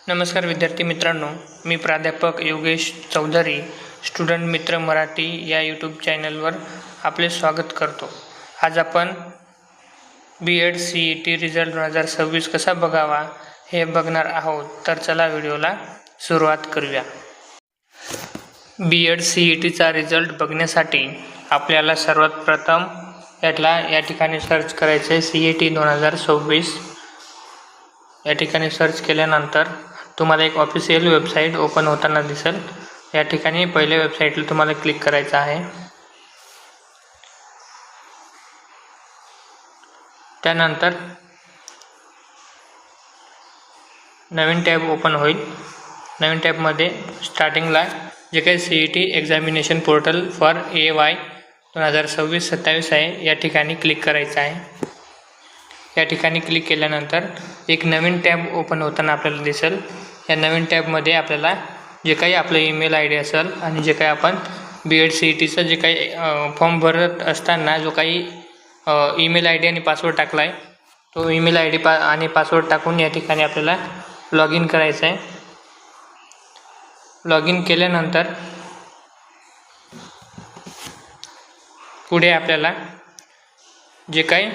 नमस्कार विद्यार्थी मित्रांनो, मी प्राध्यापक योगेश चौधरी स्टुडंट मित्र मराठी या यूट्यूब चॅनलवर आपले स्वागत करतो। आज आपण B.Ed CET रिझल्ट 2026 कसा बघावा हे बघणार आहोत। तर चला व्हिडिओला सुरुवात करूया। B.Ed CETचा रिझल्ट बघण्यासाठी आपल्याला सर्वात प्रथम या ठिकाणी सर्च करायचे CET 2026। या ठिकाणी सर्च केल्यानंतर तुम्हाला एक ऑफिशियल वेबसाईट ओपन होताना दिसेल। या ठिकाणी पहिल्या वेबसाईटला तुम्हाला क्लिक करायचं आहे। त्यानंतर नवीन टॅब ओपन होईल। नवीन टॅबमध्ये स्टार्टिंगला जे काही CET examination portal for AY 2026-27 आहे या ठिकाणी क्लिक करायचं आहे। या ठिकाणी क्लिक केल्यानंतर एक नवीन टॅब ओपन होताना आपल्याला दिसेल। या नवीन टॅबमध्ये आपल्याला जे काही आपलं ईमेल ID असेल आणि जे काही आपण B.Ed CETचा जे काही फॉर्म भरत असताना जो काही ईमेल ID आणि पासवर्ड टाकला आहे तो ईमेल ID आणि पासवर्ड टाकून या ठिकाणी आपल्याला लॉग इन करायचं आहे। लॉग इन केल्यानंतर पुढे आपल्याला जे काही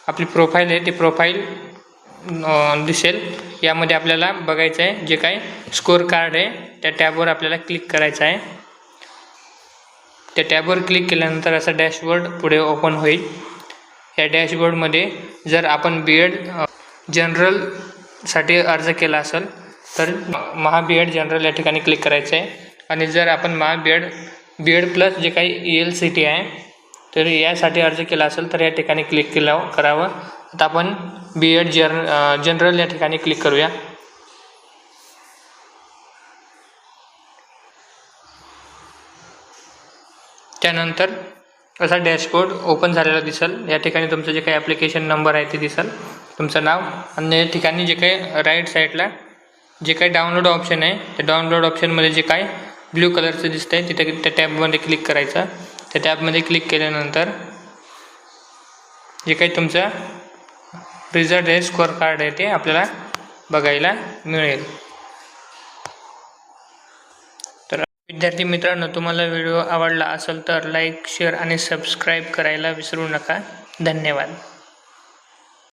आपली प्रोफाईल आहे ती प्रोफाईल दिसेल। यामध्ये आपल्याला बघायचं आहे जे काही स्कोर कार्ड आहे त्या टॅबवर आपल्याला क्लिक करायचं आहे। त्या टॅबवर क्लिक केल्यानंतर असा डॅशबोर्ड पुढे ओपन होईल। या डॅशबोर्डमध्ये जर आपण B.Ed जनरलसाठी अर्ज केला असेल तर महा B.Ed जनरल या ठिकाणी क्लिक करायचं आहे। आणि जर आपण B.Ed प्लस जे काही ELCT आहे तर यासाठी अर्ज केला असेल तर या ठिकाणी क्लिक करावं। आता आपण B.Ed जनरल या ठिकाणी क्लिक करूया। त्यानंतर असा डॅशबोर्ड ओपन झालेला दिसेल। या ठिकाणी तुमचं जे काही ॲप्लिकेशन नंबर आहे ते दिसेल, तुमचं नाव, आणि या ठिकाणी जे काही राईट साईडला जे काही डाउनलोड ऑप्शन आहे त्या डाउनलोड ऑप्शनमध्ये जे काही ब्ल्यू कलरचं दिसतं आहे तिथे त्या टॅबमध्ये क्लिक करायचं। त्या टॅबमध्ये क्लिक केल्यानंतर जे काही तुमचं रिझल्ट आहे, स्कोअर कार्ड आहे ते आपल्याला बघायला मिळेल। तर विद्यार्थी मित्रांनो, तुम्हाला व्हिडिओ आवडला असेल तर लाईक, शेअर आणि सबस्क्राईब करायला विसरू नका। धन्यवाद।